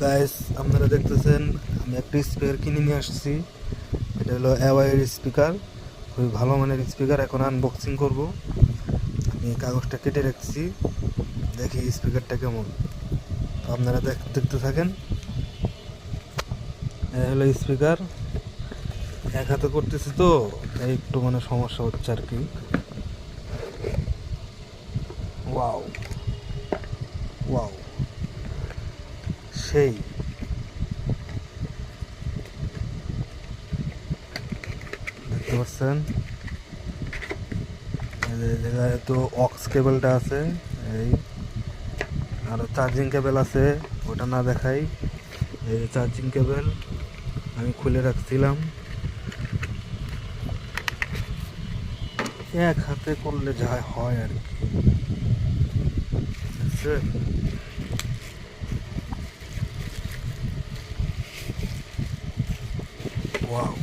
Guys, আপনারা দেখতেছেন আমি একটা স্পিকার কিনে নিয়ে আসছি। এটা হলো অ্যাওয়াইয়ের স্পিকার, খুবই ভালো মানের স্পিকার। এখন আনবক্সিং করব। আমি কাগজটা কেটে রাখছি, দেখি স্পিকারটা কেমন। তো আপনারা দেখতে থাকেন। এই হলো স্পিকার। এক হাতে করতেছি তো তাই একটু সমস্যা হচ্ছে আর কি। ওয়াও ওয়াও, সেই দেখতে পাচ্ছেন। এই জায়গায় তো অক্স কেবলটা আছে, এই আরো চার্জিং কেবল আছে, ওটা না দেখাই। এই চার্জিং কেবল আমি খুলে রাখছিলাম। এক হাতে করলে যা হয় আর কি, বুঝছেন? ওয়াও,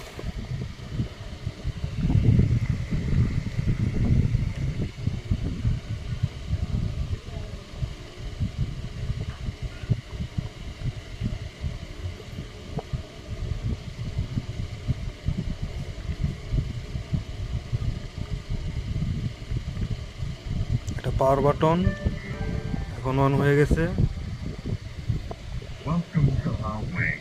এটা পাওয়ার বাটন, এখন অন হয়ে গেছে। Welcome to our way.